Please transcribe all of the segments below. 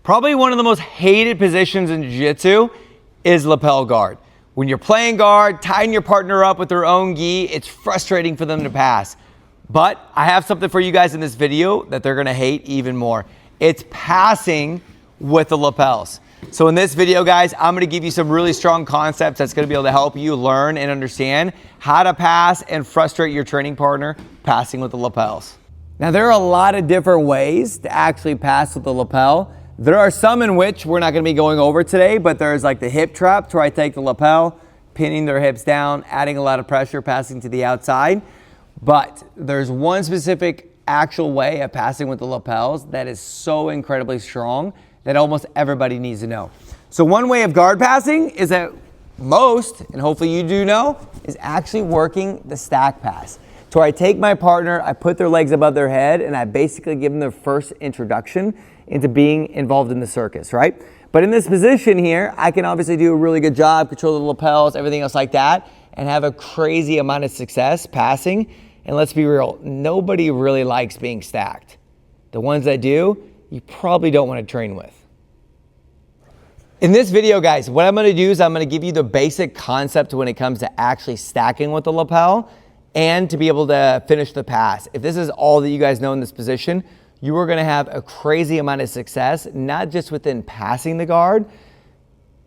Probably one of the most hated positions in jiu-jitsu is lapel guard. When you're playing guard, tying your partner up with their own gi, it's frustrating for them to pass. But I have something for you guys in this video that they're gonna hate even more. It's passing with the lapels. So in this video, guys, I'm gonna give you some really strong concepts that's gonna be able to help you learn and understand how to pass and frustrate your training partner passing with the lapels. Now, there are a lot of different ways to actually pass with the lapel. There are some in which we're not gonna be going over today, but there's like the hip trap, where I take the lapel, pinning their hips down, adding a lot of pressure, passing to the outside. But there's one specific actual way of passing with the lapels that is so incredibly strong that almost everybody needs to know. So one way of guard passing is that most, and hopefully you do know, is actually working the stack pass. So I take my partner, I put their legs above their head, and I basically give them their first introduction into being involved in the circus, right? But in this position here, I can obviously do a really good job, control the lapels, everything else like that, and have a crazy amount of success passing. And let's be real, nobody really likes being stacked. The ones that do, you probably don't want to train with. In this video, guys, what I'm gonna do is I'm gonna give you the basic concept when it comes to actually stacking with the lapel and to be able to finish the pass. If this is all that you guys know in this position, you are gonna have a crazy amount of success, not just within passing the guard,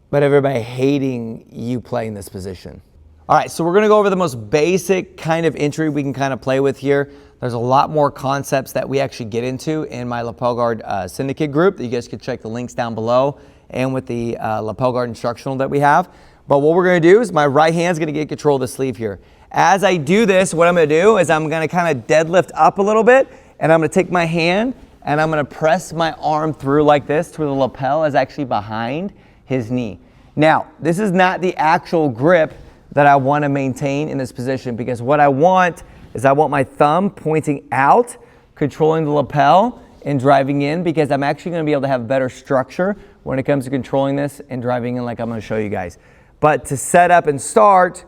but everybody hating you playing this position. All right, so we're gonna go over the most basic kind of entry we can kind of play with here. There's a lot more concepts that we actually get into in my lapel guard syndicate group that you guys can check the links down below and with the lapel guard instructional that we have. But what we're gonna do is my right hand's gonna get control of the sleeve here. As I do this, what I'm gonna do is I'm gonna kind of deadlift up a little bit, and I'm gonna take my hand and I'm gonna press my arm through like this to where the lapel is actually behind his knee. Now, this is not the actual grip that I wanna maintain in this position, because what I want is I want my thumb pointing out, controlling the lapel and driving in, because I'm actually gonna be able to have better structure when it comes to controlling this and driving in like I'm gonna show you guys. But to set up and start,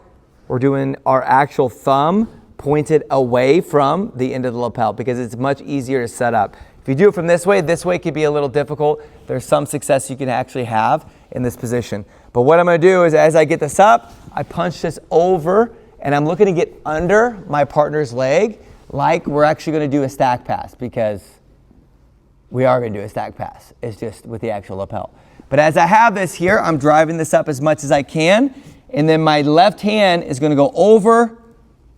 we're doing our actual thumb pointed away from the end of the lapel, because it's much easier to set up. If you do it from this way could be a little difficult. There's some success you can actually have in this position. But what I'm gonna do is as I get this up, I punch this over and I'm looking to get under my partner's leg like we're actually gonna do a stack pass, because we are gonna do a stack pass. It's just with the actual lapel. But as I have this here, I'm driving this up as much as I can, and then my left hand is gonna go over,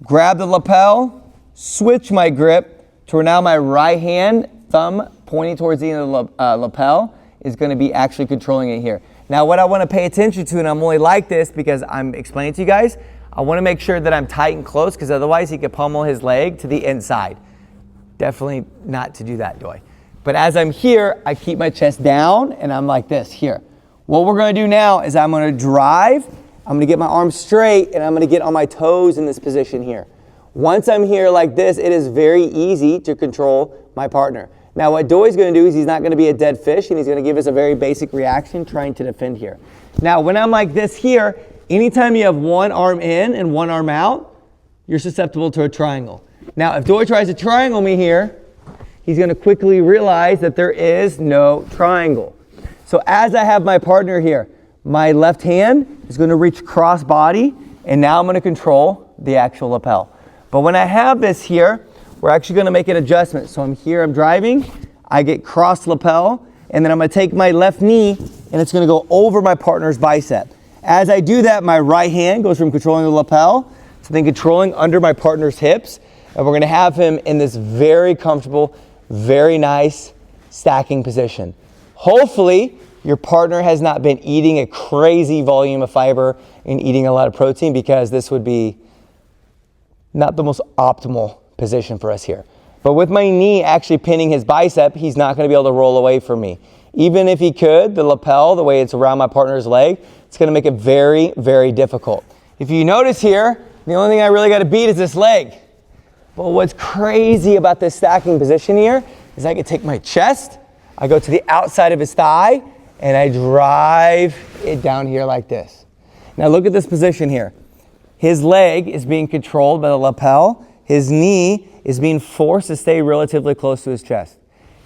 grab the lapel, switch my grip to where now my right hand, thumb pointing towards the end of the lapel, is gonna be actually controlling it here. Now what I wanna pay attention to, and I'm only like this because I'm explaining to you guys, I wanna make sure that I'm tight and close, because otherwise he could pummel his leg to the inside. Definitely not to do that, Doy. But as I'm here, I keep my chest down and I'm like this here. What we're gonna do now is I'm gonna drive, I'm gonna get my arms straight, and I'm gonna get on my toes in this position here. Once I'm here like this, it is very easy to control my partner. Now what Doy's gonna do is he's not gonna be a dead fish, and he's gonna give us a very basic reaction trying to defend here. Now when I'm like this here, anytime you have one arm in and one arm out, you're susceptible to a triangle. Now if Doy tries to triangle me here, he's gonna quickly realize that there is no triangle. So as I have my partner here, my left hand is gonna reach cross body, and now I'm gonna control the actual lapel. But when I have this here, we're actually gonna make an adjustment. So I'm here, I'm driving, I get cross lapel, and then I'm gonna take my left knee, and it's gonna go over my partner's bicep. As I do that, my right hand goes from controlling the lapel to then controlling under my partner's hips, and we're gonna have him in this very comfortable, very nice stacking position. Hopefully, your partner has not been eating a crazy volume of fiber and eating a lot of protein, because this would be not the most optimal position for us here. But with my knee actually pinning his bicep, he's not gonna be able to roll away from me. Even if he could, the lapel, the way it's around my partner's leg, it's gonna make it very, very difficult. If you notice here, the only thing I really gotta beat is this leg. But what's crazy about this stacking position here is I can take my chest, I go to the outside of his thigh, and I drive it down here like this. Now look at this position here. His leg is being controlled by the lapel. His knee is being forced to stay relatively close to his chest.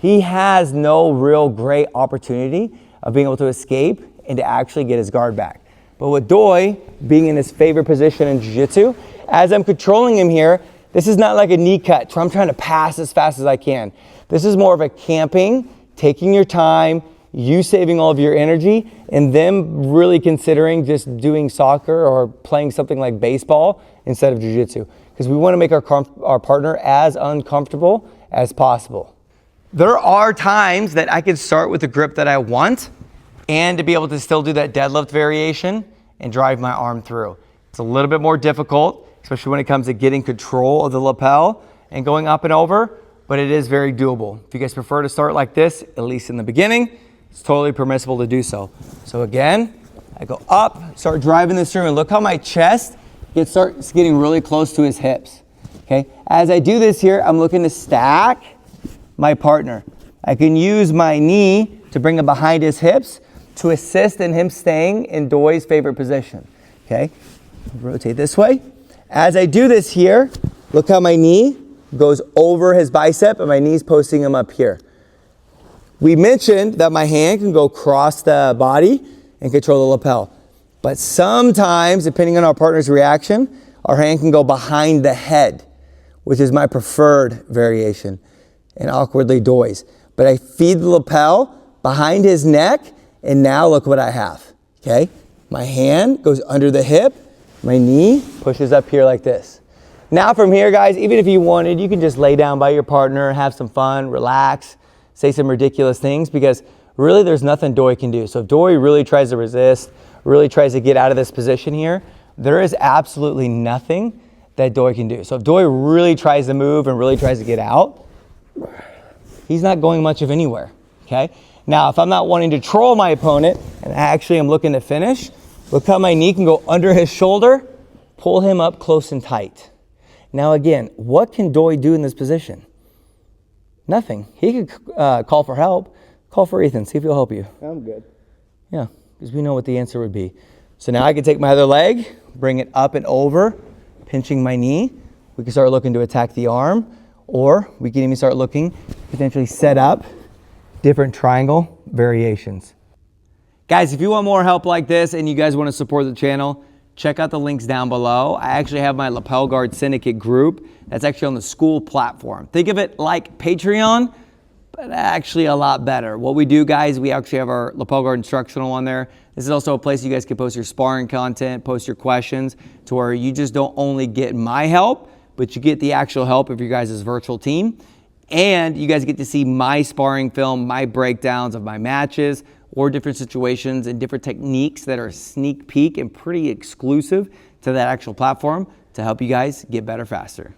he has no real great opportunity of being able to escape and to actually get his guard back. But with Doi being in his favorite position in jiu-jitsu, as I'm controlling him here, this is not like a knee cut where I'm trying to pass as fast as I can. This is more of a camping, taking your time, you saving all of your energy, and them really considering just doing soccer or playing something like baseball instead of jiu-jitsu. Because we want to make our partner as uncomfortable as possible. There are times that I can start with the grip that I want and to be able to still do that deadlift variation and drive my arm through. It's a little bit more difficult, especially when it comes to getting control of the lapel and going up and over, but it is very doable. If you guys prefer to start like this, at least in the beginning, it's totally permissible to do so. So again, I go up, start driving this through, and look how my chest starts getting really close to his hips. Okay, as I do this here, I'm looking to stack my partner. I can use my knee to bring him behind his hips to assist in him staying in Doi's favorite position. Okay, rotate this way. As I do this here, look how my knee goes over his bicep and my knee's posting him up here. We mentioned that my hand can go across the body and control the lapel. But sometimes, depending on our partner's reaction, our hand can go behind the head, which is my preferred variation, and awkwardly Doi's. But I feed the lapel behind his neck, and now look what I have, okay? My hand goes under the hip, my knee pushes up here like this. Now from here, guys, even if you wanted, you can just lay down by your partner, have some fun, relax, say some ridiculous things, because really there's nothing Doi can do. So if Doi really tries to resist, really tries to get out of this position here, there is absolutely nothing that Doi can do. So if Doi really tries to move and really tries to get out, he's not going much of anywhere, okay? Now, if I'm not wanting to troll my opponent and actually I'm looking to finish, look how my knee can go under his shoulder, pull him up close and tight. Now again, what can Doi do in this position? Nothing. He could call for help. Call for Ethan, see if he'll help you. I'm good. Yeah, because we know what the answer would be. So now I can take my other leg, bring it up and over, pinching my knee. We can start looking to attack the arm, or we can even start looking, potentially set up different triangle variations. Guys, if you want more help like this and you guys want to support the channel, check out the links down below. I actually have my Lapel Guard Syndicate group that's actually on the school platform. Think of it like Patreon, but actually a lot better. What we do, guys, we actually have our Lapel Guard instructional on there. This is also a place you guys can post your sparring content, post your questions, to where you just don't only get my help, but you get the actual help of your guys' virtual team. And you guys get to see my sparring film, my breakdowns of my matches, or different situations and different techniques that are a sneak peek and pretty exclusive to that actual platform to help you guys get better faster.